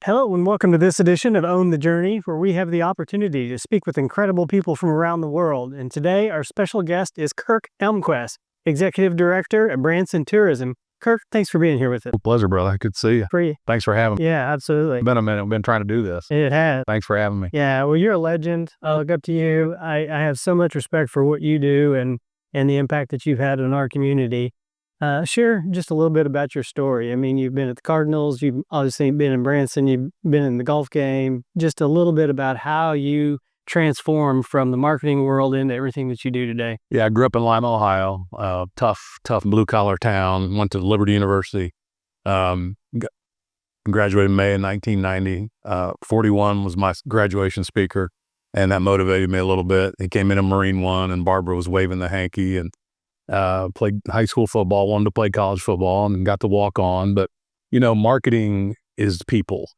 Hello and welcome to this edition of Own the Journey, where we have the opportunity to speak with incredible people from around the world. And today our special guest is Kirk Elmquist, Executive Director at Branson Tourism. Kirk, thanks for being here with us. Pleasure, brother. Good to see you. For you. Thanks for having me. Yeah, absolutely. It's been a minute. I've been trying to do this. It has. Thanks for having me. Yeah, well, you're a legend. I look up to you. I have so much respect for what you do and the impact that you've had on our community. Share just a little bit about your story. I mean, you've been at the Cardinals, you've obviously been in Branson, you've been in the golf game. Just a little bit about how you transformed from the marketing world into everything that you do today. Yeah, I grew up in Lima, Ohio, tough blue-collar town. Went to Liberty University. Graduated in May of 1990. 41 was my graduation speaker, and that motivated me a little bit. He came in a Marine One, and Barbara was waving the hanky, and played high school football, wanted to play college football, and got to walk on. But, marketing is people,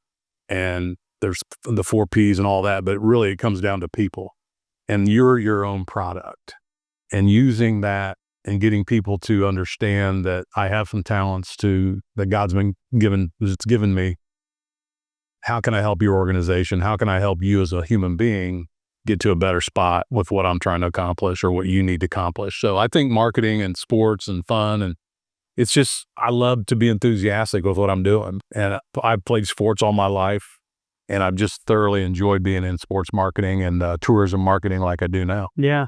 and there's the 4 Ps and all that, but really it comes down to people. And you're your own product. And using that and getting people to understand that I have some talents that God's given me. How can I help your organization? How can I help you as a human being get to a better spot with what I'm trying to accomplish or what you need to accomplish? So I think marketing and sports and fun, and it's just, I love to be enthusiastic with what I'm doing. And I've played sports all my life, and I've just thoroughly enjoyed being in sports marketing and tourism marketing like I do now. Yeah.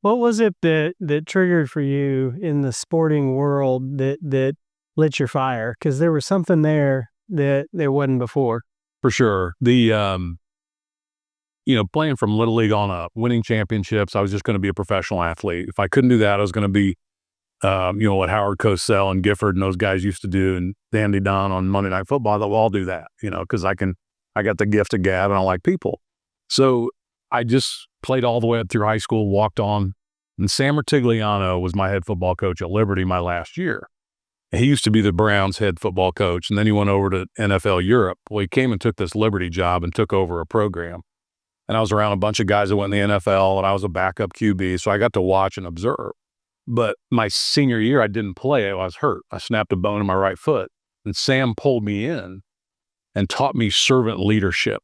What was it that triggered for you in the sporting world that lit your fire? Because there was something there that there wasn't before. For sure. Playing from Little League on up, winning championships, I was just going to be a professional athlete. If I couldn't do that, I was going to be, what Howard Cosell and Gifford and those guys used to do, and Dandy Don on Monday Night Football. They'll all do that, because I got the gift of gab and I like people. So I just played all the way up through high school, walked on, and Sam Martigliano was my head football coach at Liberty my last year. He used to be the Browns head football coach, and then he went over to NFL Europe. Well, he came and took this Liberty job and took over a program. And I was around a bunch of guys that went in the NFL, and I was a backup QB, so I got to watch and observe. But my senior year, I didn't play. I was hurt. I snapped a bone in my right foot. And Sam pulled me in and taught me servant leadership.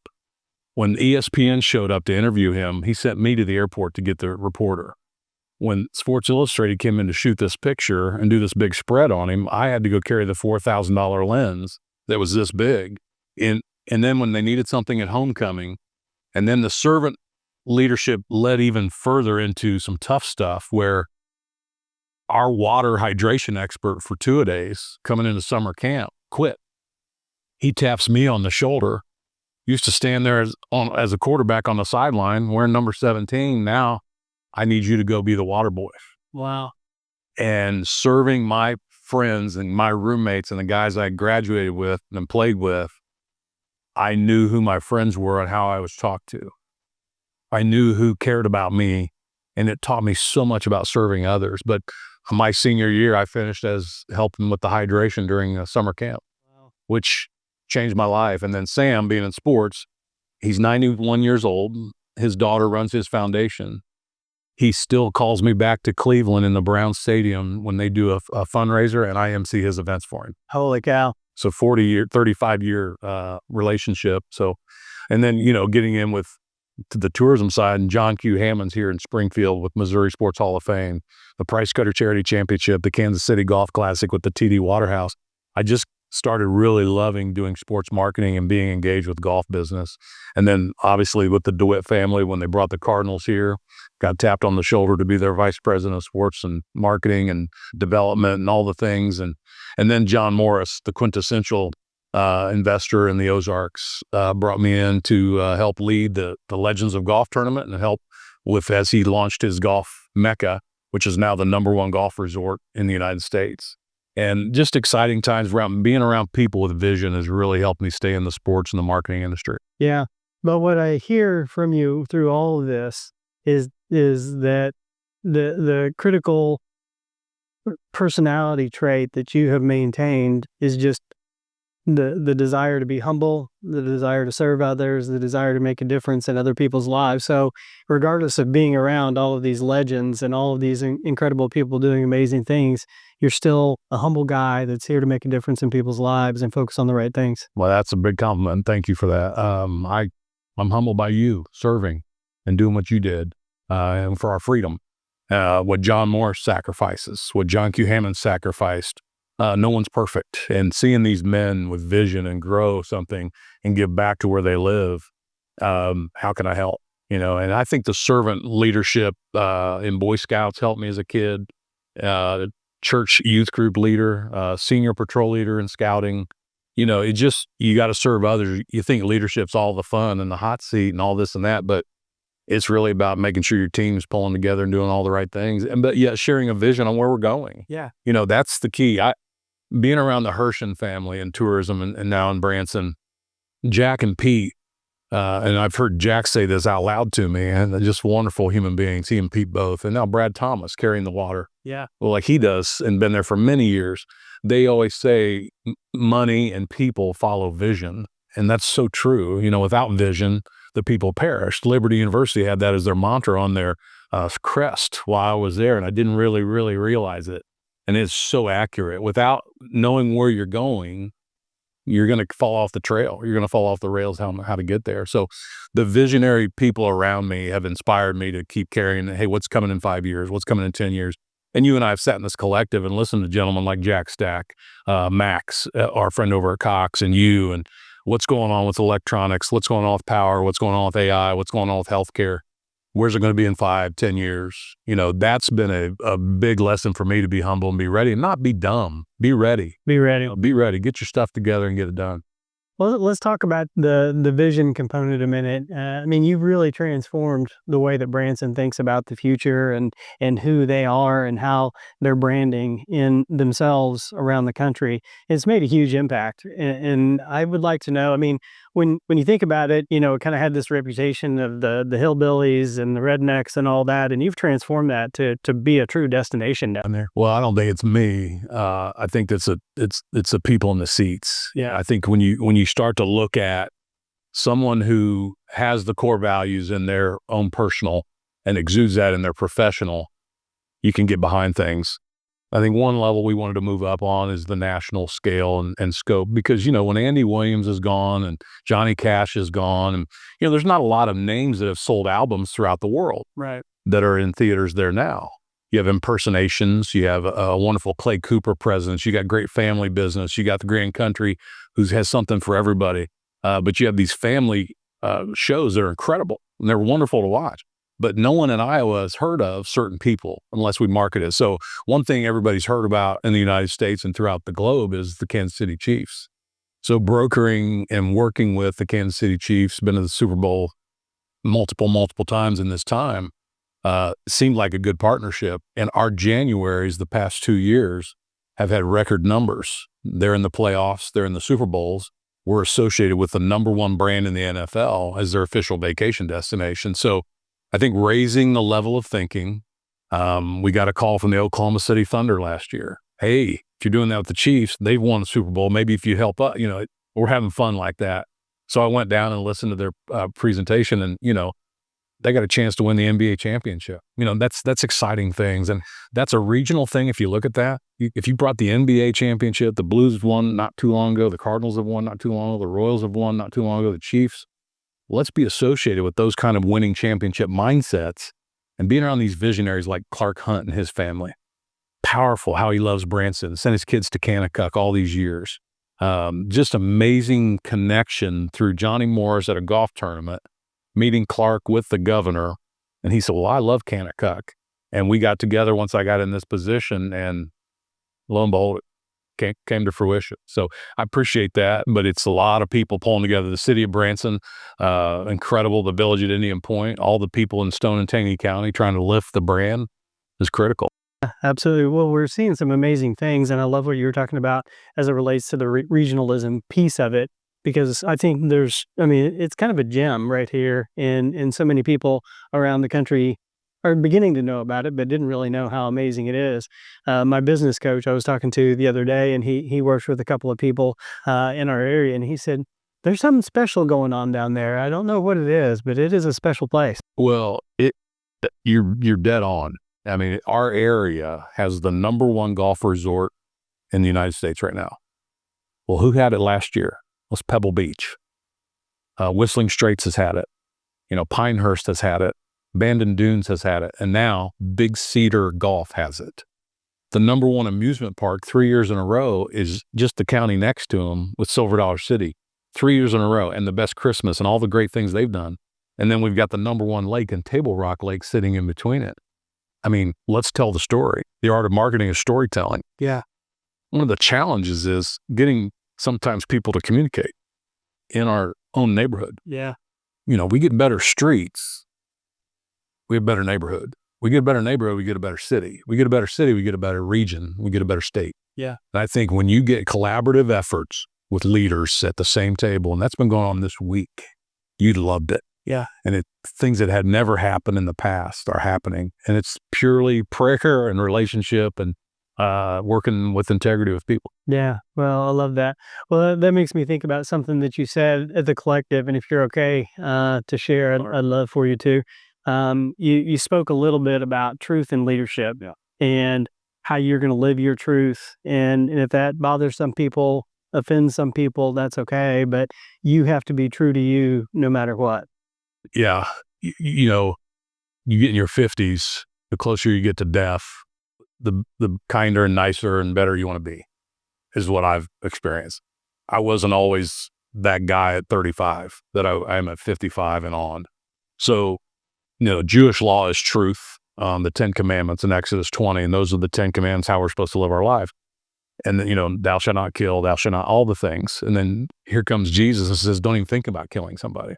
When ESPN showed up to interview him, he sent me to the airport to get the reporter. When Sports Illustrated came in to shoot this picture and do this big spread on him, I had to go carry the $4,000 lens that was this big. And then when they needed something at homecoming, and then the servant leadership led even further into some tough stuff where our water hydration expert for 2-a-days coming into summer camp quit. He taps me on the shoulder. Used to stand there as a quarterback on the sideline wearing number 17. Now I need you to go be the water boy. Wow. And serving my friends and my roommates and the guys I graduated with and played with, I knew who my friends were and how I was talked to. I knew who cared about me, and it taught me so much about serving others. But my senior year, I finished as helping with the hydration during a summer camp, which changed my life. And then Sam, being in sports, he's 91 years old. His daughter runs his foundation. He still calls me back to Cleveland in the Browns Stadium when they do a fundraiser, and I MC his events for him. Holy cow. So 35-year relationship. So, and then, getting in with the tourism side, and John Q. Hammond's here in Springfield with Missouri Sports Hall of Fame, the Price Cutter Charity Championship, the Kansas City Golf Classic with the TD Waterhouse. I just started really loving doing sports marketing and being engaged with golf business. And then obviously with the DeWitt family, when they brought the Cardinals here, got tapped on the shoulder to be their vice president of sports and marketing and development and all the things. And then John Morris, the quintessential investor in the Ozarks, brought me in to help lead the Legends of Golf tournament and help with, as he launched his golf mecca, which is now the #1 golf resort in the United States. And just exciting times being around people with vision has really helped me stay in the sports and the marketing industry. Yeah. But what I hear from you through all of this is that the critical personality trait that you have maintained is just the desire to be humble, the desire to serve others, the desire to make a difference in other people's lives. So regardless of being around all of these legends and all of these incredible people doing amazing things, you're still a humble guy that's here to make a difference in people's lives and focus on the right things. Well, that's a big compliment. Thank you for that. I'm humbled by you serving and doing what you did and for our freedom. What John Morris sacrifices, what John Q. Hammond sacrificed. No one's perfect. And seeing these men with vision and grow something and give back to where they live, how can I help? And I think the servant leadership in Boy Scouts helped me as a kid. Church youth group leader, senior patrol leader in scouting. You got to serve others. You think leadership's all the fun and the hot seat and all this and that, but it's really about making sure your team's pulling together and doing all the right things, but yet sharing a vision on where we're going. Yeah. That's the key. Being around the Hershen family in tourism and now in Branson, Jack and Pete, and I've heard Jack say this out loud to me, and they're just wonderful human beings, he and Pete both. And now Brad Thomas carrying the water. Yeah. Well, like he does and been there for many years. They always say money and people follow vision. And that's so true. Without vision, the people perished. Liberty University had that as their mantra on their crest while I was there, and I didn't really realize it. And it's so accurate. Without knowing where you're going, you're going to fall off the trail. You're going to fall off the rails how to get there. So the visionary people around me have inspired me to keep carrying, hey, what's coming in 5 years? What's coming in 10 years? And you and I have sat in this collective and listened to gentlemen like Jack Stack, Max, our friend over at Cox, and you, and what's going on with electronics, what's going on with power, what's going on with AI, what's going on with healthcare. Where's it going to be in 5, 10 years? That's been a big lesson for me, to be humble and be ready and not be dumb. Be ready. Be ready. Be ready. Get your stuff together and get it done. Well, let's talk about the vision component a minute. You've really transformed the way that Branson thinks about the future and who they are and how they're branding in themselves around the country. It's made a huge impact. And I would like to know, when you think about it, it kind of had this reputation of the hillbillies and the rednecks and all that, and you've transformed that to be a true destination down there. Well, I don't think it's me. I think it's the people in the seats. Yeah. I think when you start to look at someone who has the core values in their own personal and exudes that in their professional, you can get behind things. I think one level we wanted to move up on is the national scale and scope, because, when Andy Williams is gone and Johnny Cash is gone, and, there's not a lot of names that have sold albums throughout the world, right, that are in theaters there now. You have impersonations, you have a wonderful Clay Cooper presence, you got great family business, you got the Grand Country, who has something for everybody. But you have these family shows that are incredible, and they're wonderful to watch. But no one in Iowa has heard of certain people unless we market it. So one thing everybody's heard about in the United States and throughout the globe is the Kansas City Chiefs. So brokering and working with the Kansas City Chiefs, been to the Super Bowl multiple times in this time, seemed like a good partnership. And our Januaries the past 2 years have had record numbers. They're in the playoffs, they're in the Super Bowls. We're associated with the number one brand in the NFL as their official vacation destination. So I think raising the level of thinking, we got a call from the Oklahoma City Thunder last year. Hey, if you're doing that with the Chiefs, they've won the Super Bowl. Maybe if you help us, we're having fun like that. So I went down and listened to their presentation, and, they got a chance to win the NBA championship. That's exciting things. And that's a regional thing. If you look at that, if you brought the NBA championship, the Blues have won not too long ago, the Cardinals have won not too long ago, the Royals have won not too long ago, the Chiefs. Let's be associated with those kind of winning championship mindsets and being around these visionaries like Clark Hunt and his family. Powerful how he loves Branson, sent his kids to Kanakuk all these years. Just amazing connection through Johnny Morris at a golf tournament, meeting Clark with the governor. And he said, well, I love Kanakuk. And we got together once I got in this position, and lo and behold, it came to fruition. So I appreciate that, but it's a lot of people pulling together. The city of Branson, incredible. The village at Indian Point, all the people in Stone and Taney County trying to lift the brand is critical. Absolutely. Well, we're seeing some amazing things, and I love what you were talking about as it relates to the regionalism piece of it, because I think it's kind of a gem right here in so many people around the country are beginning to know about it, but didn't really know how amazing it is. My business coach I was talking to the other day, and he works with a couple of people in our area, and he said, "There's something special going on down there. I don't know what it is, but it is a special place." Well, you're dead on. I mean, our area has the number one golf resort in the United States right now. Well, who had it last year? It was Pebble Beach. Whistling Straits has had it. Pinehurst has had it. Bandon Dunes has had it. And now Big Cedar Golf has it. The number one amusement park 3 years in a row is just the county next to them with Silver Dollar City. 3 years in a row, and the best Christmas and all the great things they've done. And then we've got the number one lake in Table Rock Lake sitting in between it. I mean, let's tell the story. The art of marketing is storytelling. Yeah. One of the challenges is getting sometimes people to communicate in our own neighborhood. Yeah. We get better streets, we have better neighborhood. We get a better neighborhood, we get a better city. We get a better city, we get a better region. We get a better state. Yeah. And I think when you get collaborative efforts with leaders at the same table, and that's been going on this week, you loved it. Yeah. And things that had never happened in the past are happening. And it's purely prayer and relationship and working with integrity with people. Yeah. Well, I love that. Well, that makes me think about something that you said at the collective. And if you're okay to share, I'd love for you to. You spoke a little bit about truth and leadership. Yeah. And how you're going to live your truth. And if that bothers some people, offends some people, that's okay. But you have to be true to you no matter what. Yeah. You get in your 50s, the closer you get to death, the kinder and nicer and better you want to be, is what I've experienced. I wasn't always that guy at 35 that I am at 55 and on. So, Jewish law is truth, the 10 commandments in Exodus 20, and those are the 10 commandments, how we're supposed to live our life. And then, thou shalt not kill, thou shalt not, all the things. And then here comes Jesus and says, don't even think about killing somebody.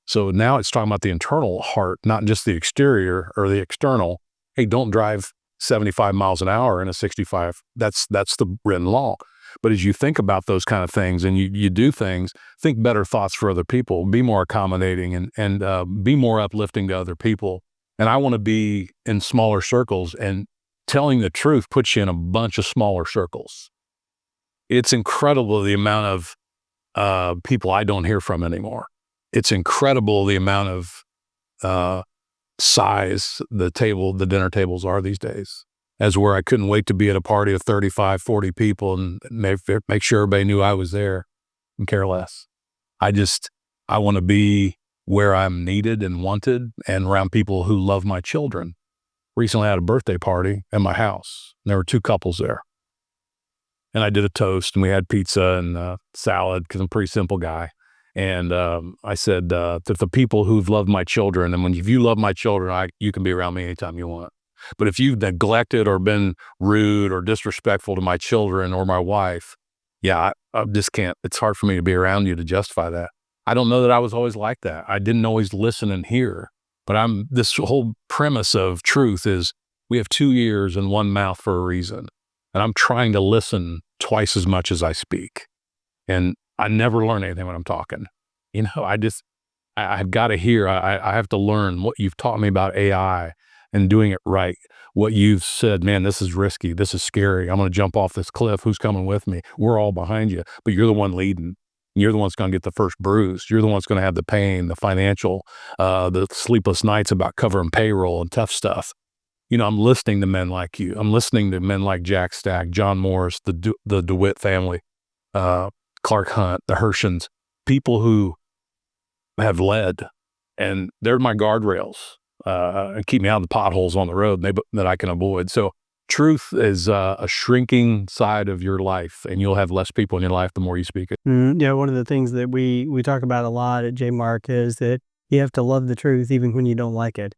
So now it's talking about the internal heart, not just the exterior or the external. Hey, don't drive 75 miles an hour in a 65. That's the written law. But as you think about those kind of things and you do things, think better thoughts for other people, be more accommodating and be more uplifting to other people. And I want to be in smaller circles, and telling the truth puts you in a bunch of smaller circles. It's incredible the amount of people I don't hear from anymore. It's incredible the amount of size the dinner tables are these days. As where I couldn't wait to be at a party of 35, 40 people and make sure everybody knew I was there and care less. I want to be where I'm needed and wanted and around people who love my children. Recently I had a birthday party at my house, and there were two couples there. And I did a toast, and we had pizza and salad because I'm a pretty simple guy. And I said that the people who've loved my children, and if you love my children, you can be around me anytime you want. But if you've neglected or been rude or disrespectful to my children or my wife, I just can't. It's hard for me to be around you to justify that. I don't know that I was always like that. I didn't always listen and hear. But this whole premise of truth is we have 2 ears and one mouth for a reason. And I'm trying to listen twice as much as I speak. And I never learn anything when I'm talking. I've got to hear. I have to learn what you've taught me about AI and doing it right. What you've said, man, this is risky. This is scary. I'm going to jump off this cliff. Who's coming with me? We're all behind you, but you're the one leading. You're the one that's going to get the first bruise. You're the one that's going to have the pain, the financial, the sleepless nights about covering payroll and tough stuff. I'm listening to men like you. I'm listening to men like Jack Stack, John Morris, the DeWitt family, Clark Hunt, the Hershans, people who have led, and they're my guardrails and keep me out of the potholes on the road that I can avoid. So truth is a shrinking side of your life, and you'll have less people in your life the more you speak it. Yeah, one of the things that we talk about a lot at JMARK is that you have to love the truth even when you don't like it.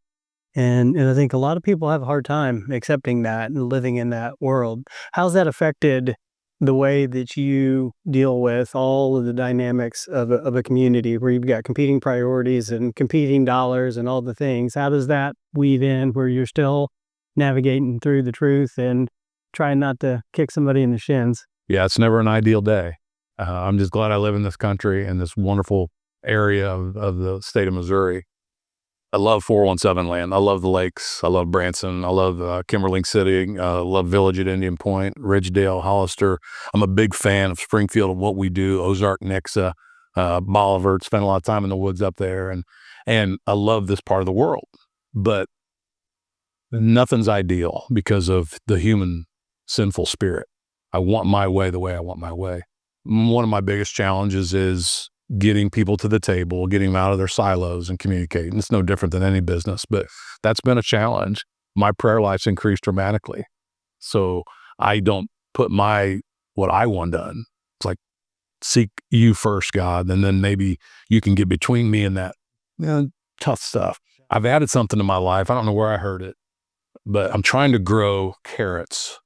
And I think a lot of people have a hard time accepting that and living in that world. How's that affected the way that you deal with all of the dynamics of a community where you've got competing priorities and competing dollars and all the things? How does that weave in where you're still navigating through the truth and trying not to kick somebody in the shins? Yeah, it's never an ideal day. I'm just glad I live in this country and this wonderful area of the state of Missouri. I love 417 land. I love the lakes. I love Branson. I love Kimberling City. I love Village at Indian Point, Ridgedale, Hollister. I'm a big fan of Springfield and what we do, Ozark, Nixa, Bolivar. Spent a lot of time in the woods up there. And I love this part of the world. But nothing's ideal because of the human sinful spirit. I want my way the way I want my way. One of my biggest challenges is getting people to the table, getting them out of their silos and communicating. It's no different than any business, but that's been a challenge. My prayer life's increased dramatically. So I don't put what I want done. It's like, seek you first, God, and then maybe you can get between me and that tough stuff. I've added something to my life. I don't know where I heard it, but I'm trying to grow carrots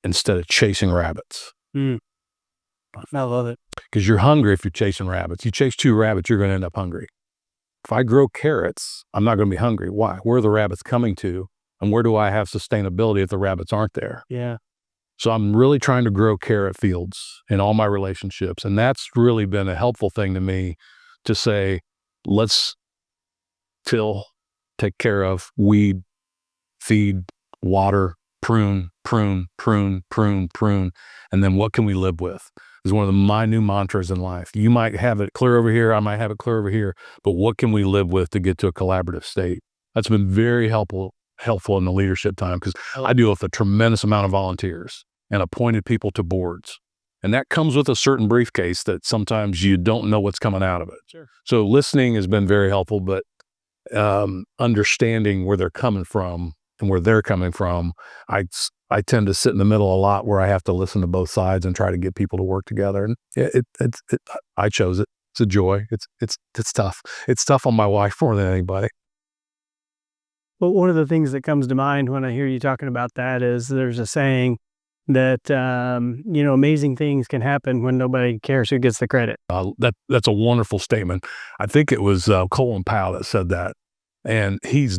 instead of chasing rabbits. I love it. Because you're hungry if you're chasing rabbits. You chase 2 rabbits, you're going to end up hungry. If I grow carrots, I'm not going to be hungry. Why? Where are the rabbits coming to? And where do I have sustainability if the rabbits aren't there? Yeah. So I'm really trying to grow carrot fields in all my relationships. And that's really been a helpful thing to me to say, let's till, take care of, weed, feed, water, prune, prune, prune, prune, prune. And then what can we live with? Is one of my new mantras in life. You might have it clear over here, I might have it clear over here, but what can we live with to get to a collaborative state? That's been very helpful in the leadership time, because I deal with a tremendous amount of volunteers and appointed people to boards. And that comes with a certain briefcase that sometimes you don't know what's coming out of it. Sure. So listening has been very helpful, but understanding where they're coming from and where they're coming from, I tend to sit in the middle a lot, where I have to listen to both sides and try to get people to work together. And I chose it. It's a joy. It's tough. It's tough on my wife more than anybody. Well, one of the things that comes to mind when I hear you talking about that is there's a saying that, amazing things can happen when nobody cares who gets the credit. That's a wonderful statement. I think it was Colin Powell that said that. And he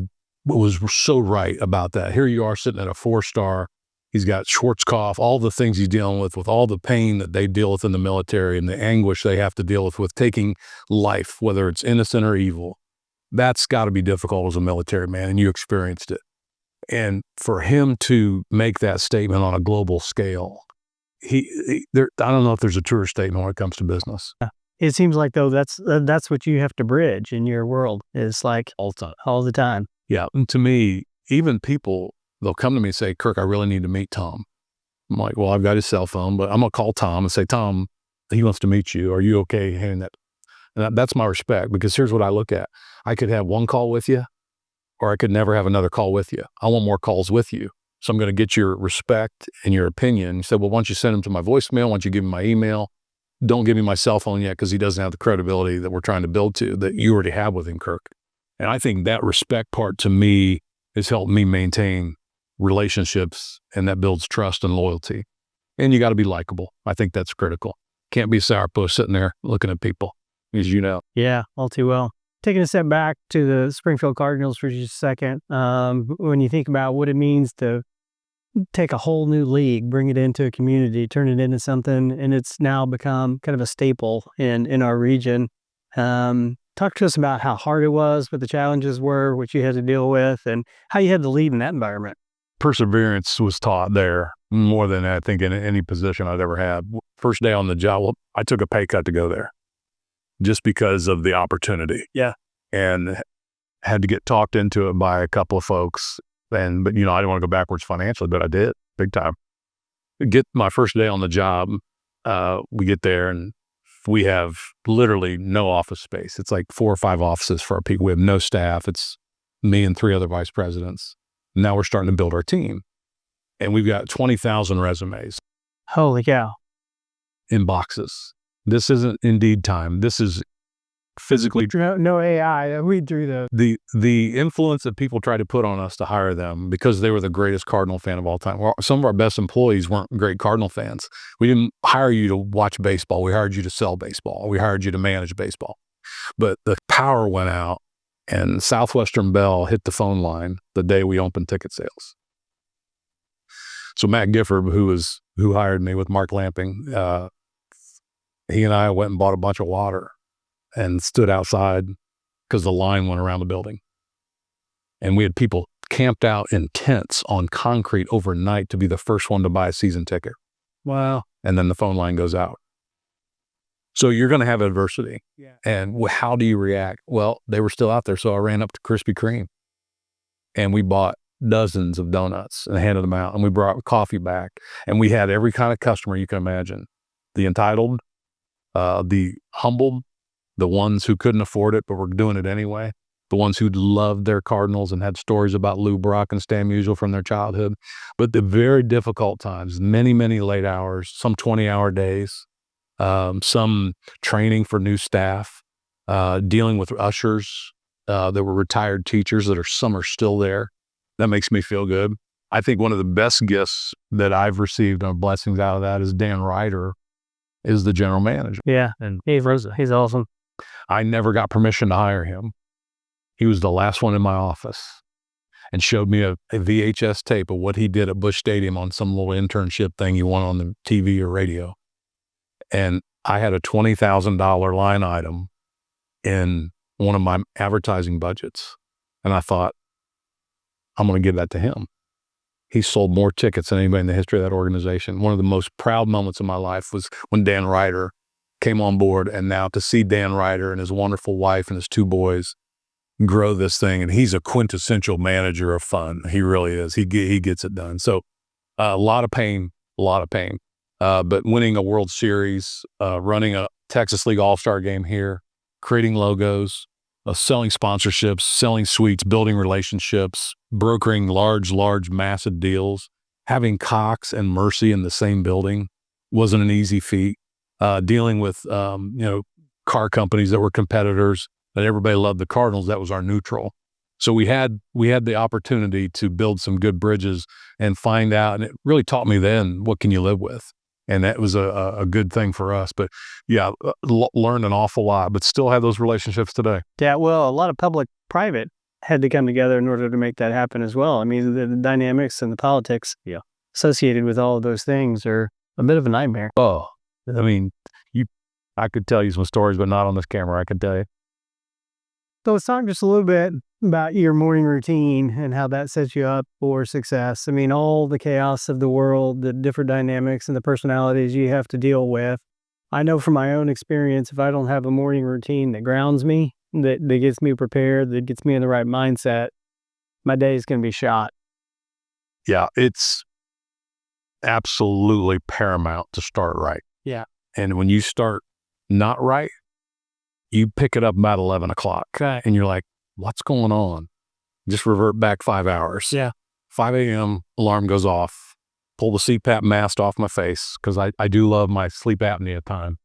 was so right about that. Here you are sitting at a 4-star. He's got Schwarzkopf, all the things he's dealing with all the pain that they deal with in the military and the anguish they have to deal with taking life, whether it's innocent or evil. That's got to be difficult as a military man, and you experienced it. And for him to make that statement on a global scale, I don't know if there's a truer statement when it comes to business. It seems like, though, that's what you have to bridge in your world, is like All the time. all the time. Yeah. And to me, even people, they'll come to me and say, Kirk, I really need to meet Tom. I'm like, well, I've got his cell phone, but I'm going to call Tom and say, Tom, he wants to meet you. Are you okay handing that? And that's my respect, because here's what I look at. I could have one call with you, or I could never have another call with you. I want more calls with you. So I'm going to get your respect and your opinion. You said, well, why don't you send him to my voicemail? Why don't you give him my email? Don't give me my cell phone yet, because he doesn't have the credibility that we're trying to build to, that you already have with him, Kirk. And I think that respect part to me has helped me maintain relationships, and that builds trust and loyalty. And you got to be likable. I think that's critical. Can't be a sourpuss sitting there looking at people, as you know. Yeah, all too well. Taking a step back to the Springfield Cardinals for just a second, when you think about what it means to take a whole new league, bring it into a community, turn it into something, and it's now become kind of a staple in our region. Talk to us about how hard it was, what the challenges were, what you had to deal with, and how you had to lead in that environment. Perseverance was taught there more than I think in any position I've ever had. First day on the job, I took a pay cut to go there just because of the opportunity. Yeah. And had to get talked into it by a couple of folks. But I didn't want to go backwards financially, but I did big time. Get my first day on the job. We get there and we have literally no office space. It's like 4 or 5 offices for our people. We have no staff. It's me and 3 other vice presidents. Now we're starting to build our team, and we've got 20,000 resumes. Holy cow. In boxes. This isn't Indeed time. This is physically. No AI. We drew those. The influence that people try to put on us to hire them because they were the greatest Cardinal fan of all time. Well, some of our best employees weren't great Cardinal fans. We didn't hire you to watch baseball. We hired you to sell baseball. We hired you to manage baseball. But the power went out, and Southwestern Bell hit the phone line the day we opened ticket sales. So Matt Gifford, who hired me with Mark Lamping, he and I went and bought a bunch of water and stood outside because the line went around the building. And we had people camped out in tents on concrete overnight to be the first one to buy a season ticket. Wow. And then the phone line goes out. So you're going to have adversity. Yeah. And how do you react? Well, they were still out there. So I ran up to Krispy Kreme and we bought dozens of donuts and handed them out. And we brought coffee back. And we had every kind of customer you can imagine. The entitled, the humbled, the ones who couldn't afford it but were doing it anyway, the ones who loved their Cardinals and had stories about Lou Brock and Stan Musial from their childhood. But the very difficult times, many, many late hours, some 20-hour days, some training for new staff, dealing with ushers that were retired teachers some are still there. That makes me feel good. I think one of the best gifts that I've received and blessings out of that is Dan Ryder is the general manager. Yeah, and he's awesome. I never got permission to hire him. He was the last one in my office and showed me a VHS tape of what he did at Busch Stadium on some little internship thing you want on the TV or radio. And I had a $20,000 line item in one of my advertising budgets. And I thought, I'm going to give that to him. He sold more tickets than anybody in the history of that organization. One of the most proud moments of my life was when Dan Ryder came on board, and now to see Dan Ryder and his wonderful wife and his two boys grow this thing. And he's a quintessential manager of fun. He really is. He gets it done. So a lot of pain. But winning a World Series, running a Texas League All-Star game here, creating logos, selling sponsorships, selling suites, building relationships, brokering large, massive deals, having Cox and Mercy in the same building wasn't an easy feat. Dealing with, car companies that were competitors, that everybody loved the Cardinals. That was our neutral. So we had the opportunity to build some good bridges and find out, and it really taught me then, what can you live with? And that was a good thing for us. But yeah, learned an awful lot, but still have those relationships today. Yeah, well, a lot of public-private had to come together in order to make that happen as well. I mean, the dynamics and the politics associated with all of those things are a bit of a nightmare. Oh, I mean, I could tell you some stories, but not on this camera, I can tell you. So let's talk just a little bit about your morning routine and how that sets you up for success. I mean, all the chaos of the world, the different dynamics and the personalities you have to deal with. I know from my own experience, if I don't have a morning routine that grounds me, that gets me prepared, that gets me in the right mindset, my day is going to be shot. Yeah, it's absolutely paramount to start right. Yeah. And when you start not right, you pick it up about 11 o'clock. Okay. And you're like, what's going on? Just revert back 5 hours. Yeah. 5 a.m. alarm goes off. Pull the CPAP mask off my face because I do love my sleep apnea time.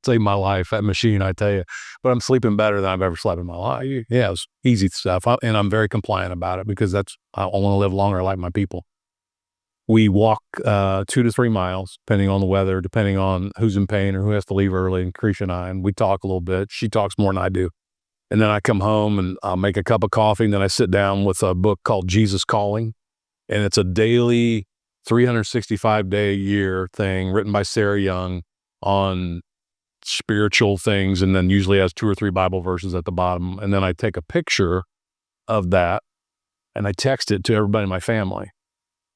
Saved my life, that machine, I tell you. But I'm sleeping better than I've ever slept in my life. Yeah, it's easy stuff. And I'm very compliant about it because I want to live longer. I like my people. We walk 2 to 3 miles, depending on the weather, depending on who's in pain or who has to leave early, and Krisha and I, and we talk a little bit. She talks more than I do. And then I come home and I'll make a cup of coffee, and then I sit down with a book called Jesus Calling. And it's a daily 365-day-a-year thing written by Sarah Young on spiritual things, and then usually has 2 or 3 Bible verses at the bottom. And then I take a picture of that and I text it to everybody in my family.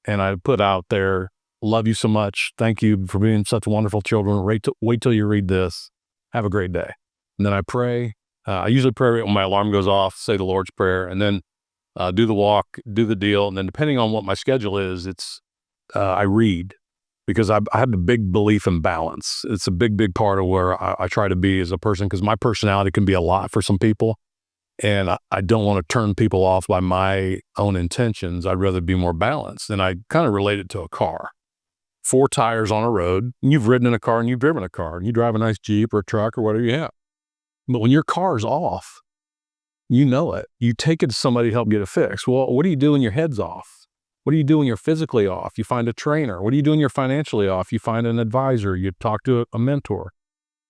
And I put out there, love you so much. Thank you for being such wonderful children. Wait till you read this. Have a great day. And then I pray. I usually pray right when my alarm goes off, say the Lord's Prayer, and then do the walk, do the deal. And then depending on what my schedule is, I read, because I have a big belief in balance. It's a big part of where I try to be as a person, because my personality can be a lot for some people. And I don't want to turn people off by my own intentions. I'd rather be more balanced. And I kind of relate it to a car. 4 tires on a road, and you've ridden in a car and you've driven a car and you drive a nice Jeep or a truck or whatever you have. But when your car's off, you know it. You take it to somebody to help get it fixed. Well, what do you do when your head's off? What do you do when you're physically off? You find a trainer. What do you do when you're financially off? You find an advisor. You talk to a mentor.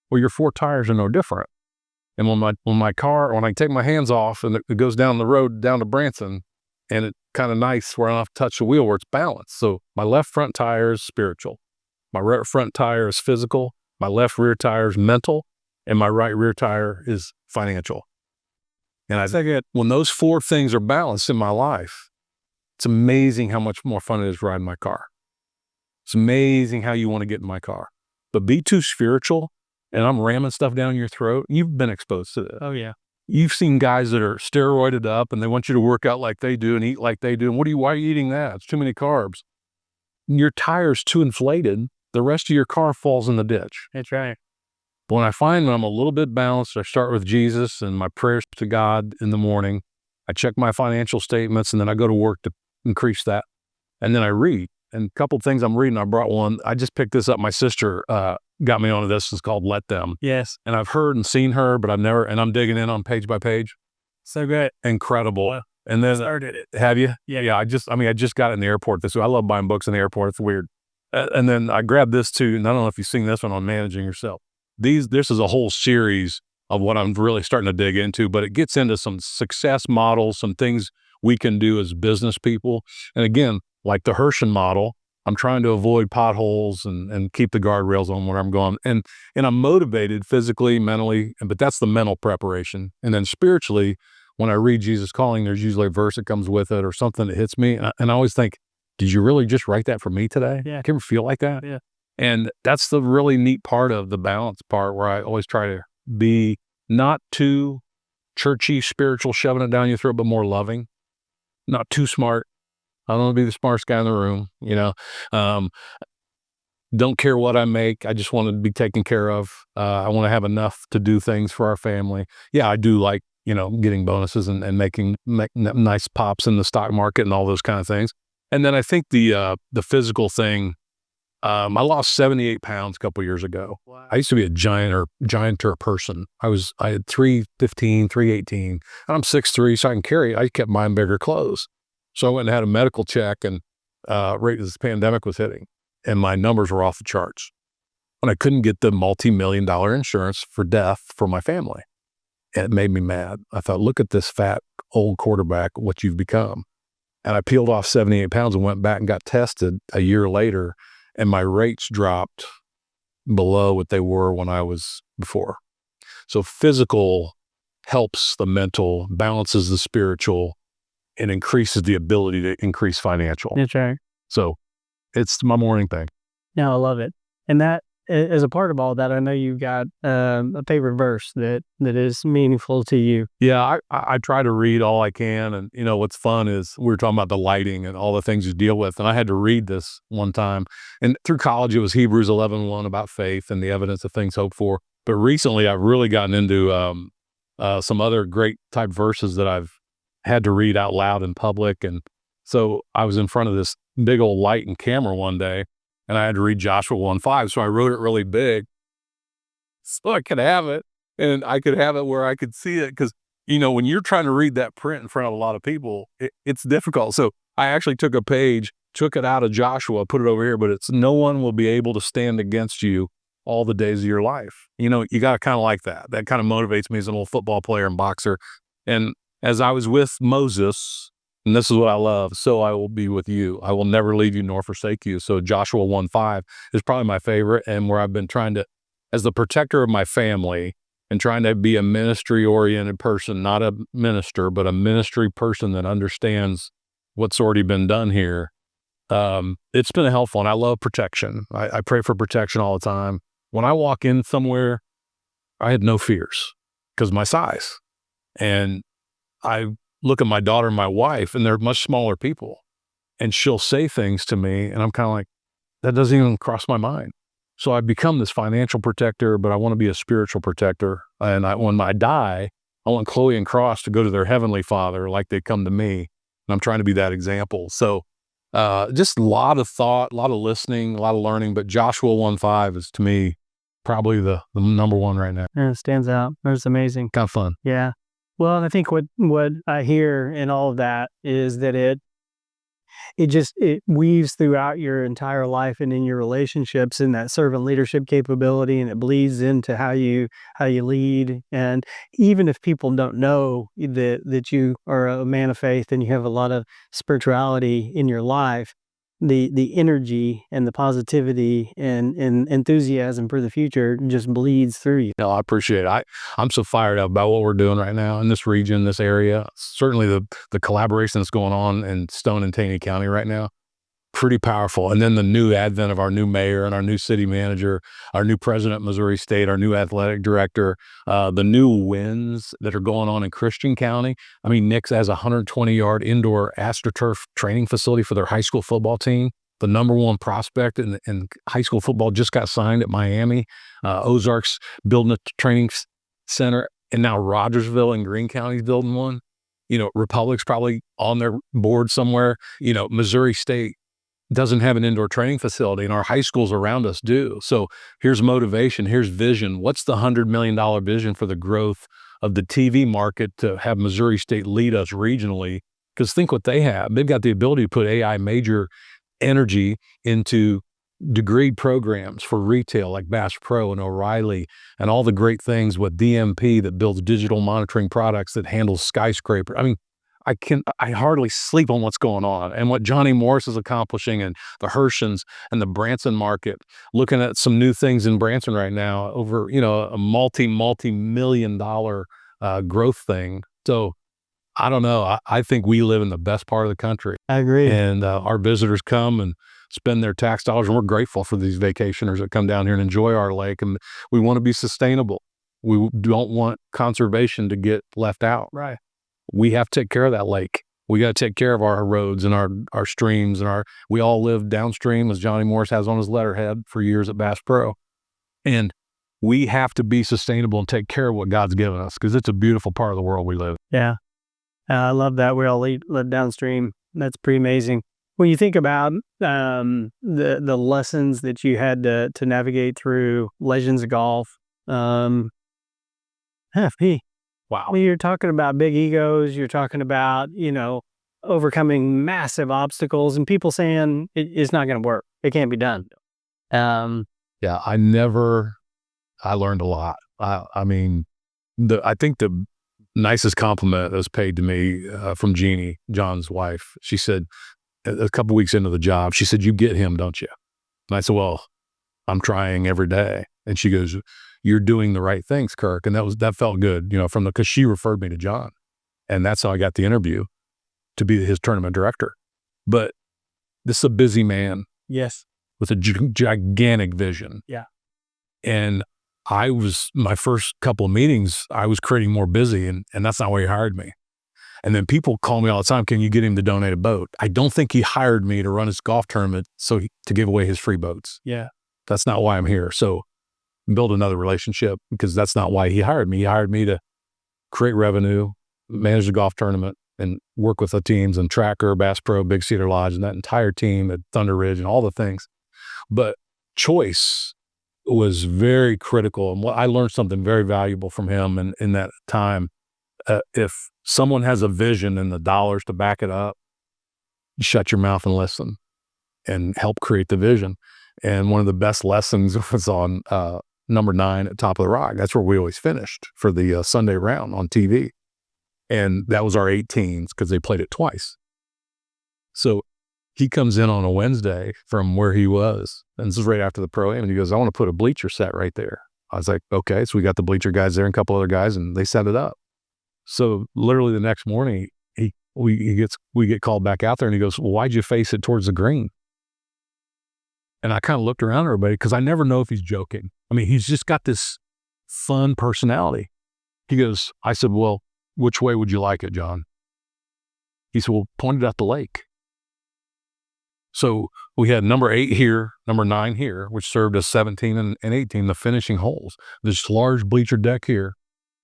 Well, your 4 tires are no different. And when I take my hands off and it goes down the road down to Branson, and it's kind of nice where I don't have to touch the wheel, where it's balanced. So my left front tire is spiritual. My right front tire is physical. My left rear tire is mental. And my right rear tire is financial. And when those 4 things are balanced in my life, it's amazing how much more fun it is riding my car. It's amazing how you want to get in my car. But be too spiritual and I'm ramming stuff down your throat. You've been exposed to this. Oh, yeah. You've seen guys that are steroided up and they want you to work out like they do and eat like they do. And why are you eating that? It's too many carbs. Your tire's too inflated. The rest of your car falls in the ditch. That's right. But when I find when I'm a little bit balanced, I start with Jesus and my prayers to God in the morning. I check my financial statements and then I go to work to increase that. And then I read. And a couple of things I'm reading, I brought one. I just picked this up. My sister got me onto this. It's called Let Them. Yes. And I've heard and seen her, but I'm digging in on page by page. So good. Incredible. Well, and then started it. Have you? Yeah. I just got it in the airport this week. I love buying books in the airport. It's weird. And then I grabbed this too. And I don't know if you've seen this one on Managing Yourself. This is a whole series of what I'm really starting to dig into, but it gets into some success models, some things we can do as business people. And again, like the Hershon model, I'm trying to avoid potholes and keep the guardrails on where I'm going. And I'm motivated physically, mentally, but that's the mental preparation. And then spiritually, when I read Jesus Calling, there's usually a verse that comes with it or something that hits me. And I always think, did you really just write that for me today? Yeah. Can you ever feel like that? Yeah. And that's the really neat part of the balance part where I always try to be not too churchy, spiritual, shoving it down your throat, but more loving, not too smart. I don't want to be the smartest guy in the room, don't care what I make. I just want to be taken care of. I want to have enough to do things for our family. Yeah, I do like, getting bonuses and making nice pops in the stock market and all those kind of things. And then I think the physical thing, I lost 78 pounds a couple years ago. Wow. I used to be a gianter person. I had 315, 318, and I'm 6'3", so I can carry it. I kept buying bigger clothes. So I went and had a medical check and right as the pandemic was hitting and my numbers were off the charts. And I couldn't get the multi-million-dollar insurance for death for my family. And it made me mad. I thought, look at this fat old quarterback, what you've become. And I peeled off 78 pounds and went back and got tested a year later. And my rates dropped below what they were when I was before. So physical helps the mental, balances the spiritual, and increases the ability to increase financial. That's right. So it's my morning thing. No, I love it. And that, as a part of all that, I know you've got a favorite verse that is meaningful to you. Yeah, I try to read all I can. And, what's fun is we were talking about the lighting and all the things you deal with. And I had to read this one time. And through college, it was Hebrews 11:1 about faith and the evidence of things hoped for. But recently, I've really gotten into some other great type verses that I've had to read out loud in public. And so I was in front of this big old light and camera one day, and I had to read Joshua 1:5. So I wrote it really big so I could have it, and I could have it where I could see it. Because, when you're trying to read that print in front of a lot of people, it's difficult. So I actually took a page, took it out of Joshua, put it over here, but it's no one will be able to stand against you all the days of your life. You got to kind of like that. That kind of motivates me as an old football player and boxer. And as I was with Moses, and this is what I love, so I will be with you. I will never leave you nor forsake you. So Joshua 1:5 is probably my favorite, and where I've been trying to, as the protector of my family and trying to be a ministry-oriented person, not a minister, but a ministry person that understands what's already been done here. It's been helpful, and I love protection. I pray for protection all the time. When I walk in somewhere, I had no fears because of my size. And I look at my daughter and my wife, and they're much smaller people. And she'll say things to me, and I'm kind of like, that doesn't even cross my mind. So I've become this financial protector, but I want to be a spiritual protector. And when I die, I want Chloe and Cross to go to their heavenly Father like they come to me. And I'm trying to be that example. So just a lot of thought, a lot of listening, a lot of learning. But Joshua 1:5 is, to me, probably the number one right now. Yeah, it stands out. That's amazing. Kind of fun. Yeah. Well, and I think what I hear in all of that is that it weaves throughout your entire life and in your relationships in that servant leadership capability, and it bleeds into how you lead. And even if people don't know that you are a man of faith and you have a lot of spirituality in your life, the energy and the positivity and enthusiasm for the future just bleeds through you. No, I appreciate it. I'm so fired up about what we're doing right now in this region, this area. Certainly the collaboration that's going on in Stone and Taney County right now, pretty powerful. And then the new advent of our new mayor and our new city manager, our new president of Missouri State, our new athletic director, the new wins that are going on in Christian County. I mean, Nick's has a 120-yard indoor AstroTurf training facility for their high school football team. The number one prospect in high school football just got signed at Miami. Ozarks building a training center, and now Rogersville and Greene County's building one. Republic's probably on their board somewhere. Missouri State doesn't have an indoor training facility, and our high schools around us do. So here's motivation, here's vision. What's the $100 million vision for the growth of the TV market to have Missouri State lead us regionally? Because think what they have. They've got the ability to put AI major energy into degree programs for retail like Bass Pro and O'Reilly and all the great things with DMP that builds digital monitoring products that handles skyscraper. I mean, I hardly sleep on what's going on and what Johnny Morris is accomplishing and the Hershans and the Branson market, looking at some new things in Branson right now over, a multi-million dollar growth thing. So I don't know. I think we live in the best part of the country. I agree. And our visitors come and spend their tax dollars, and we're grateful for these vacationers that come down here and enjoy our lake. And we want to be sustainable. We don't want conservation to get left out. Right. We have to take care of that lake. We got to take care of our roads and our streams and we all live downstream, as Johnny Morris has on his letterhead for years at Bass Pro. And we have to be sustainable and take care of what God's given us, because it's a beautiful part of the world we live in. Yeah. I love that. We all live downstream. That's pretty amazing. When you think about the lessons that you had to navigate through Legends of Golf, Wow. I mean, you're talking about big egos. You're talking about, overcoming massive obstacles and people saying it's not going to work. It can't be done. Yeah, I learned a lot. I mean, I think the nicest compliment that was paid to me from Jeannie, John's wife, she said, a couple weeks into the job, she said, "You get him, don't you?" And I said, "Well, I'm trying every day." And she goes, "You're doing the right things, Kirk." And that felt good, because she referred me to John. And that's how I got the interview to be his tournament director. But this is a busy man. Yes. With a gigantic vision. Yeah. And my first couple of meetings, I was creating more busy, and that's not why he hired me. And then people call me all the time, "Can you get him to donate a boat?" I don't think he hired me to run his golf tournament to give away his free boats. Yeah. That's not why I'm here. So build another relationship, because that's not why he hired me. He hired me to create revenue, manage the golf tournament, and work with the teams and Tracker, Bass Pro, Big Cedar Lodge, and that entire team at Thunder Ridge and all the things. But choice was very critical. And I learned something very valuable from him in that time. If someone has a vision and the dollars to back it up, shut your mouth and listen and help create the vision. And one of the best lessons was on number 9 at Top of the Rock. That's where we always finished for the Sunday round on TV. And that was our 18s, because they played it twice. So he comes in on a Wednesday from where he was, and this is right after the pro-am, and he goes, "I want to put a bleacher set right there." I was like, "Okay." So we got the bleacher guys there and a couple other guys, and they set it up. So literally the next morning, we get called back out there, and he goes, "Well, why'd you face it towards the green?" And I kind of looked around at everybody, because I never know if he's joking. I mean, he's just got this fun personality. I said, "Well, which way would you like it, John?" He said, "Well, point it at the lake." So we had number 8 here, number 9 here, which served as 17 and 18, the finishing holes. This large bleacher deck here.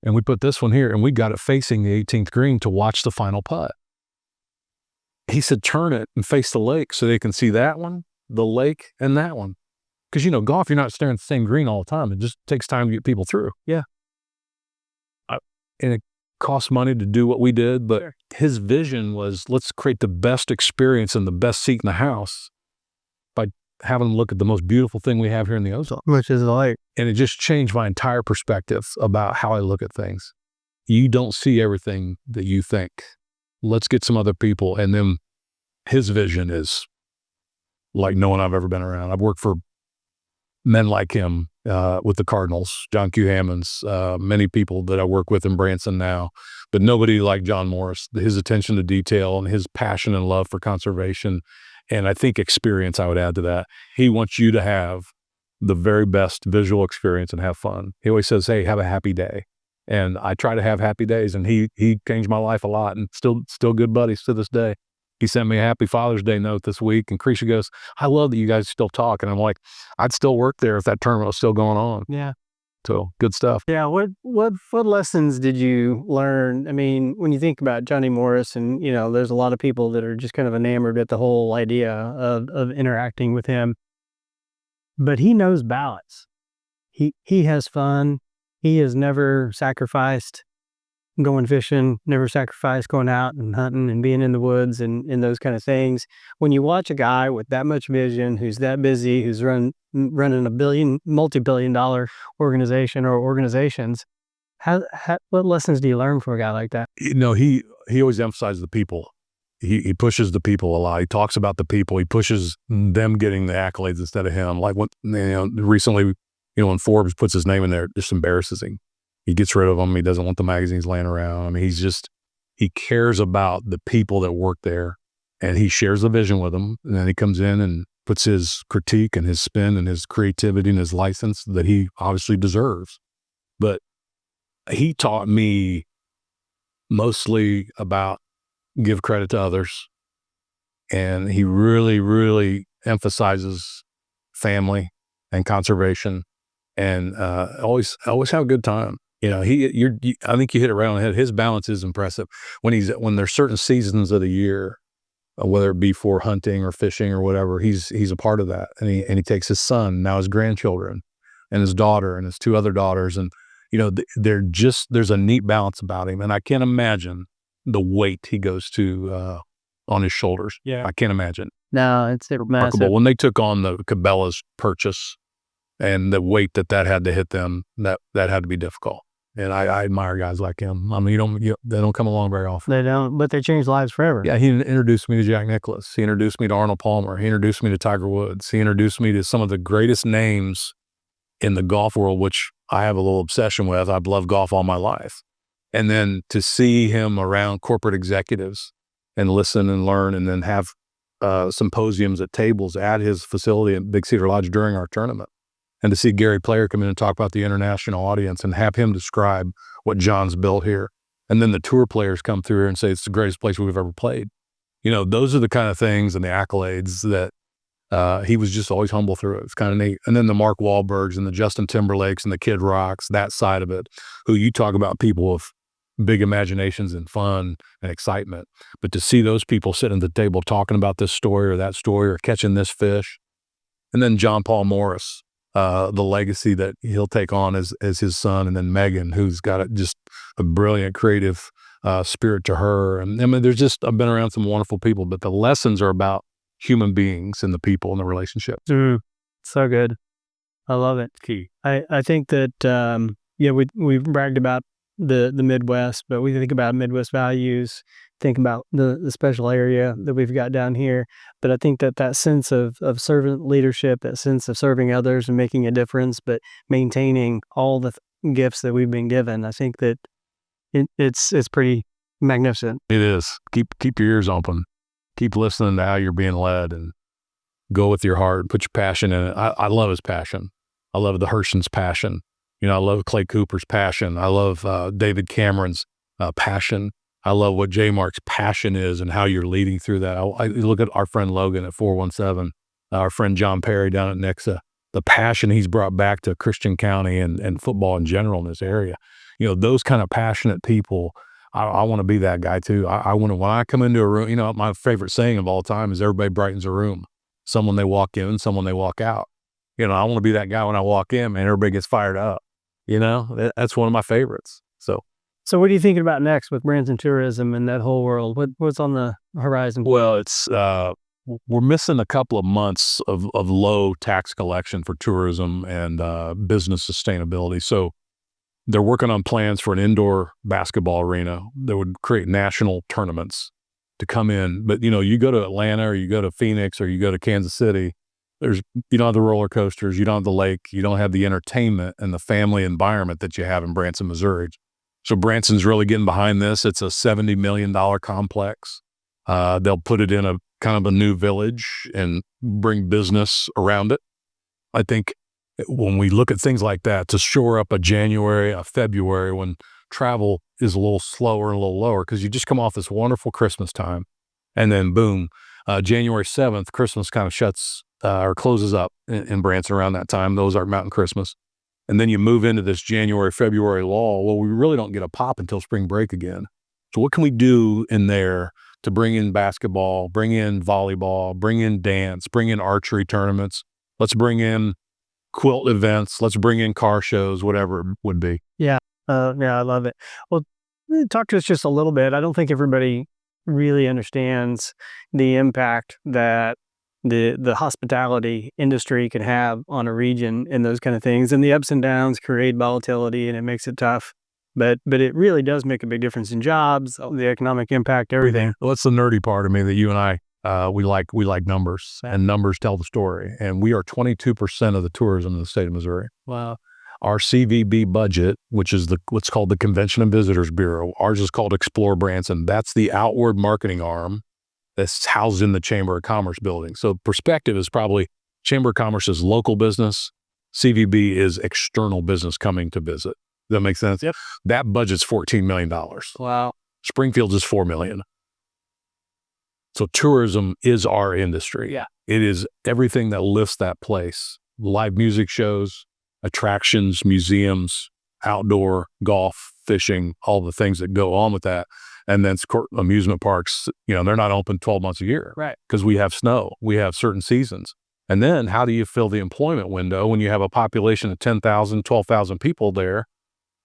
And we put this one here, and we got it facing the 18th green to watch the final putt. He said, "Turn it and face the lake so they can see that one, the lake, and that one." Because, golf, you're not staring at the same green all the time. It just takes time to get people through. Yeah. And it cost money to do what we did, but his vision was, let's create the best experience and the best seat in the house by having them look at the most beautiful thing we have here in the Ozarks, which is the lake. And it just changed my entire perspective about how I look at things. You don't see everything that you think. Let's get some other people. And then his vision is like no one I've ever been around. I've worked for men like him with the Cardinals, John Q. Hammonds, many people that I work with in Branson now, but nobody like John Morris. His attention to detail and his passion and love for conservation, and I think experience, I would add to that. He wants you to have the very best visual experience and have fun. He always says, hey, have a happy day. And I try to have happy days, and he changed my life a lot, and still good buddies to this day. He sent me a happy Father's Day note this week, and Creasy goes, I love that you guys still talk. And I'm like, I'd still work there if that tournament was still going on. Yeah. So good stuff. Yeah. What lessons did you learn? I mean, when you think about Johnny Morris, and, there's a lot of people that are just kind of enamored at the whole idea of interacting with him, but he knows balance. He has fun. He has never sacrificed going fishing, never sacrificed going out and hunting and being in the woods and those kind of things. When you watch a guy with that much vision, who's that busy, who's running a multi-billion dollar organization or organizations, what lessons do you learn from a guy like that? He always emphasizes the people. He pushes the people a lot. He talks about the people. He pushes them getting the accolades instead of him. Like recently, when Forbes puts his name in there, it just embarrasses him. He gets rid of them. He doesn't want the magazines laying around. I mean, he cares about the people that work there, and he shares the vision with them. And then he comes in and puts his critique and his spin and his creativity and his license that he obviously deserves. But he taught me mostly about give credit to others. And he really, really emphasizes family and conservation, and always have a good time. I think you hit it right on the head. His balance is impressive. When there's certain seasons of the year, whether it be for hunting or fishing or whatever, he's a part of that. And he takes his son, now his grandchildren, and his daughter and his two other daughters. And, there's a neat balance about him. And I can't imagine the weight he goes to on his shoulders. Yeah. I can't imagine. No, it's massive. When they took on the Cabela's purchase and the weight that had to hit them, that had to be difficult. And I admire guys like him. I mean, they don't come along very often. They don't, but they change lives forever. Yeah, he introduced me to Jack Nicklaus. He introduced me to Arnold Palmer. He introduced me to Tiger Woods. He introduced me to some of the greatest names in the golf world, which I have a little obsession with. I've loved golf all my life. And then to see him around corporate executives and listen and learn, and then have symposiums at tables at his facility at Big Cedar Lodge during our tournament. And to see Gary Player come in and talk about the international audience and have him describe what John's built here. And then the tour players come through here and say, it's the greatest place we've ever played. Those are the kind of things and the accolades that he was just always humble through it. It's kind of neat. And then the Mark Wahlbergs and the Justin Timberlakes and the Kid Rocks, that side of it, who you talk about people with big imaginations and fun and excitement. But to see those people sitting at the table talking about this story or that story or catching this fish. And then John Paul Morris, the legacy that he'll take on as his son, and then Megan, who's got just a brilliant creative spirit to her. And I mean, I've been around some wonderful people, but the lessons are about human beings and the people and the relationship. So good. I love it. Key. I think that, we've bragged about the Midwest, but we think about Midwest values, think about the special area that we've got down here. But I think that sense of servant leadership, that sense of serving others and making a difference, but maintaining all the gifts that we've been given, I think that it's pretty magnificent. It is. Keep your ears open. Keep listening to how you're being led, and go with your heart. Put your passion in it. I love his passion. I love the Hershen's passion. I love Clay Cooper's passion. I love David Cameron's passion. I love what JMARK's passion is and how you're leading through that. I look at our friend Logan at 417, our friend John Perry down at Nixa, the passion he's brought back to Christian County and football in general in this area. Those kind of passionate people, I want to be that guy too. I want to, when I come into a room, my favorite saying of all time is everybody brightens a room. Someone they walk in, someone they walk out. I want to be that guy when I walk in, man, everybody gets fired up. That's one of my favorites. So what are you thinking about next with Branson tourism and that whole world? What's on the horizon? Well, it's we're missing a couple of months of low tax collection for tourism and business sustainability. So they're working on plans for an indoor basketball arena that would create national tournaments to come in. But, you go to Atlanta or you go to Phoenix or you go to Kansas City, you don't have the roller coasters, you don't have the lake, you don't have the entertainment and the family environment that you have in Branson, Missouri. So Branson's really getting behind this. It's a $70 million complex. They'll put it in a kind of a new village and bring business around it. I think when we look at things like that, to shore up a January, a February, when travel is a little slower and a little lower, because you just come off this wonderful Christmas time, and then boom, January 7th, Christmas kind of shuts or closes up in Branson around that time. Those are Mountain Christmas. And then you move into this January, February lull. Well, we really don't get a pop until spring break again. So what can we do in there to bring in basketball, bring in volleyball, bring in dance, bring in archery tournaments? Let's bring in quilt events. Let's bring in car shows, whatever it would be. Yeah. I love it. Well, talk to us just a little bit. I don't think everybody really understands the impact that the hospitality industry can have on a region and those kind of things. And the ups and downs create volatility and it makes it tough. But it really does make a big difference in jobs, the economic impact, everything. Well, that's the nerdy part of me that you and I, we like numbers, and numbers tell the story. And we are 22% of the tourism in the state of Missouri. Wow. Our CVB budget, which is what's called the Convention and Visitors Bureau, ours is called Explore Branson. That's the outward marketing arm that's housed in the Chamber of Commerce building. So perspective is probably Chamber of Commerce is local business. CVB is external business coming to visit. Does that make sense? Yep. That budget's $14 million. Wow. Springfield's is $4 million. So tourism is our industry. Yeah. It is everything that lifts that place. Live music shows, attractions, museums, outdoor, golf, fishing, all the things that go on with that. And then amusement parks, they're not open 12 months a year. Right. Because we have snow. We have certain seasons. And then how do you fill the employment window when you have a population of 10,000, 12,000 people there?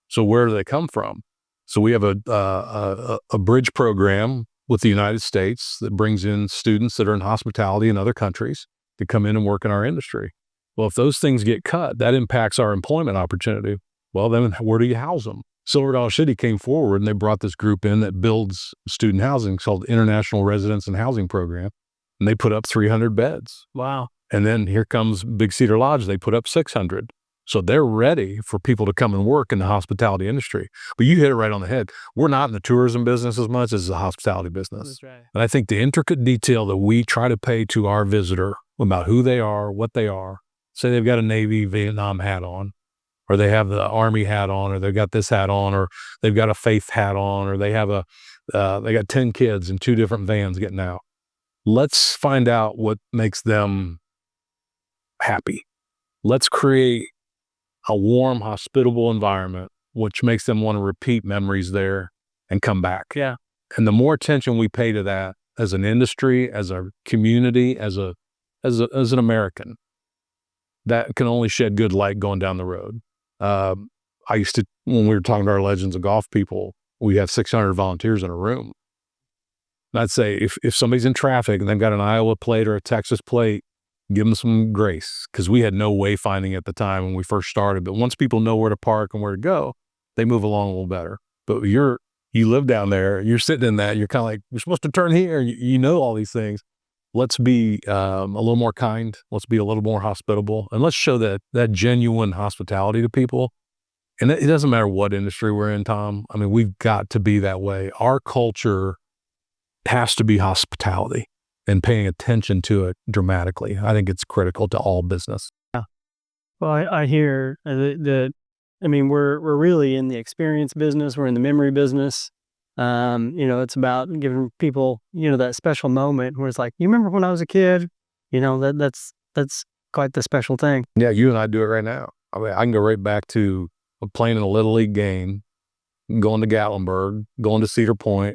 So where do they come from? So we have a bridge program with the United States that brings in students that are in hospitality in other countries to come in and work in our industry. Well, if those things get cut, that impacts our employment opportunity. Well, then where do you house them? Silver Dollar City came forward and they brought this group in that builds student housing called International Residence and Housing Program. And they put up 300 beds. Wow. And then here comes Big Cedar Lodge. They put up 600. So they're ready for people to come and work in the hospitality industry. But you hit it right on the head. We're not in the tourism business as much as the hospitality business. That's right. And I think the intricate detail that we try to pay to our visitor about who they are, what they are, say they've got a Navy Vietnam hat on, or they have the Army hat on, or they've got this hat on, or they've got a faith hat on, or they have they got 10 kids in 2 different vans getting out. Let's find out what makes them happy. Let's create a warm, hospitable environment, which makes them want to repeat memories there and come back. Yeah. And the more attention we pay to that as an industry, as a community, as an American, that can only shed good light going down the road. I used to, when we were talking to our Legends of Golf people, we have 600 volunteers in a room. And I'd say if somebody's in traffic and they've got an Iowa plate or a Texas plate, give them some grace, because we had no wayfinding at the time when we first started. But once people know where to park and where to go, they move along a little better. But you live down there, you're sitting in that, you're kind of like, you're supposed to turn here. You know all these things. Let's be a little more kind. Let's be a little more hospitable, and let's show that genuine hospitality to people. And it doesn't matter what industry we're in, Tom. I mean, we've got to be that way. Our culture has to be hospitality and paying attention to it dramatically. I think it's critical to all business. Yeah. Well, I hear that. I mean, we're really in the experience business. We're in the memory business. It's about giving people, that special moment where it's like, you remember when I was a kid? That's quite the special thing. Yeah, you and I do it right now. I mean, I can go right back to playing in a Little League game, going to Gatlinburg, going to Cedar Point,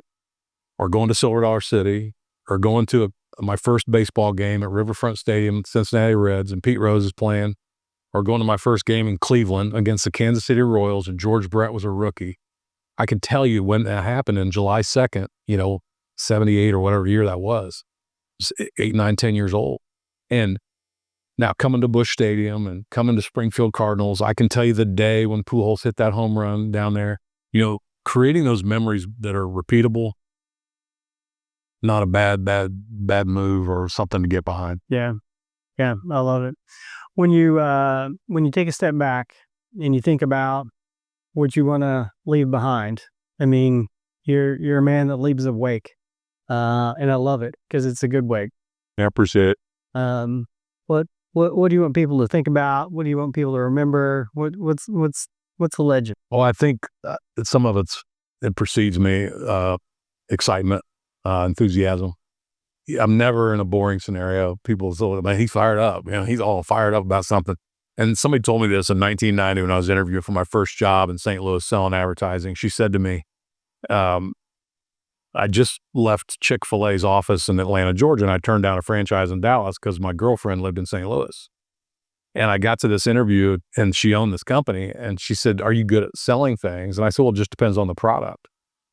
or going to Silver Dollar City, or going to my first baseball game at Riverfront Stadium, Cincinnati Reds, and Pete Rose is playing, or going to my first game in Cleveland against the Kansas City Royals, and George Brett was a rookie. I can tell you when that happened in July 2nd, 78 or whatever year that was. It was 8, 9, 10 years old. And now coming to Busch Stadium and coming to Springfield Cardinals, I can tell you the day when Pujols hit that home run down there, creating those memories that are repeatable. not a bad move or something to get behind. Yeah. Yeah. I love it. When you take a step back and you think about what you want to leave behind, I mean, you're a man that leaves a wake, and I love it because it's a good wake. Yeah, I appreciate it. Um, what do you want people to think about? What do you want people to remember? What's the legend? Well, I think some of it precedes me, excitement, enthusiasm. I'm never in a boring scenario. People say, man, he's fired up. He's all fired up about something. And somebody told me this in 1990 when I was interviewing for my first job in St. Louis selling advertising. She said to me, I just left Chick-fil-A's office in Atlanta, Georgia, and I turned down a franchise in Dallas because my girlfriend lived in St. Louis. And I got to this interview and she owned this company and she said, are you good at selling things? And I said, well, it just depends on the product.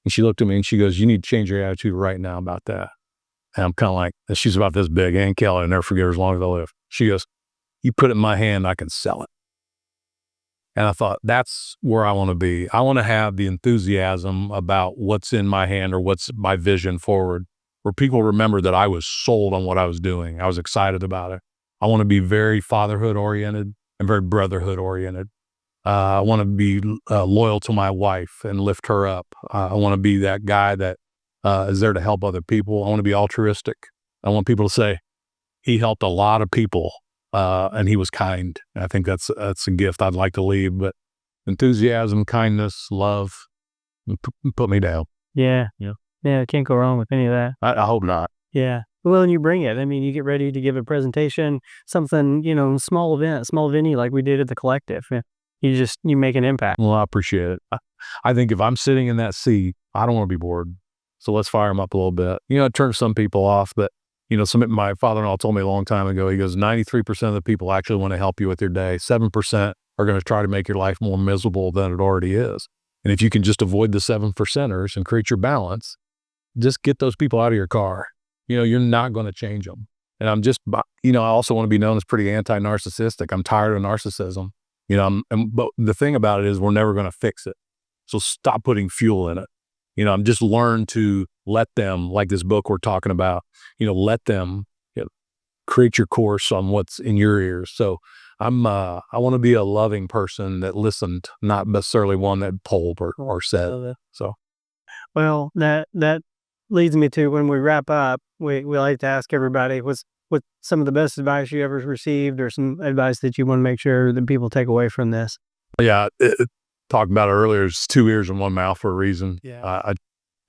And she looked at me and she goes, you need to change your attitude right now about that. And I'm kind of like, and she's about this big, Ann Kelly, I'll never forget her as long as I live. She goes, you put it in my hand, I can sell it. And I thought, that's where I want to be. I want to have the enthusiasm about what's in my hand or what's my vision forward, where people remember that I was sold on what I was doing. I was excited about it. I want to be very fatherhood oriented and very brotherhood oriented. I want to be loyal to my wife and lift her up. I want to be that guy that is there to help other people. I want to be altruistic. I want people to say, he helped a lot of people. And he was kind. I think that's a gift I'd like to leave. But enthusiasm, kindness, love, put me down. Yeah. Can't go wrong with any of that. I hope not. Yeah. Well, and you bring it. I mean, you get ready to give a presentation, something, small event, small venue like we did at the Collective. Yeah. You make an impact. Well, I appreciate it. I think if I'm sitting in that seat, I don't want to be bored. So let's fire them up a little bit. It turns some people off, but my father-in-law told me a long time ago, he goes, 93% of the people actually want to help you with your day. 7% are going to try to make your life more miserable than it already is. And if you can just avoid the 7%ers and create your balance, just get those people out of your car. You're not going to change them. And I also want to be known as pretty anti-narcissistic. I'm tired of narcissism. But the thing about it is we're never going to fix it. So stop putting fuel in it. I'm just learn to let them, like this book we're talking about, let them create your course on what's in your ears. So I want to be a loving person that listened, not necessarily one that polled or said. So, well, that leads me to, when we wrap up, we like to ask everybody what's some of the best advice you ever received, or some advice that you want to make sure that people take away from this. Yeah. Talked about it earlier. It's 2 ears and 1 mouth for a reason. Yeah.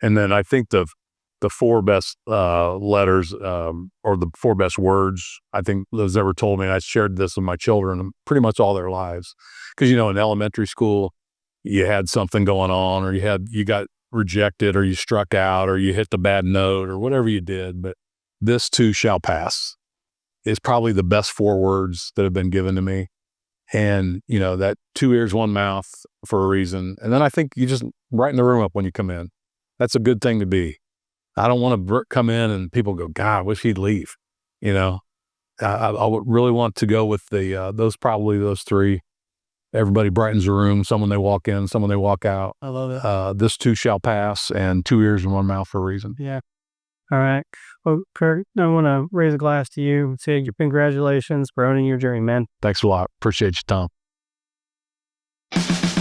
And then I think the 4 best letters or the 4 best words I think those ever told me, and I shared this with my children pretty much all their lives. Because, in elementary school, you had something going on, or you got rejected, or you struck out, or you hit the bad note, or whatever you did. But this too shall pass is probably the best 4 words that have been given to me. And, that 2 ears, 1 mouth for a reason. And then I think you just brighten the room up when you come in. That's a good thing to be. I don't want to come in and people go, God, I wish he'd leave. I would really want to go with those 3. Everybody brightens the room. Someone they walk in, someone they walk out. I love it. This too shall pass, and 2 ears and 1 mouth for a reason. Yeah. All right. Well, Kirk, I want to raise a glass to you and say congratulations for owning your journey, man. Thanks a lot. Appreciate your time.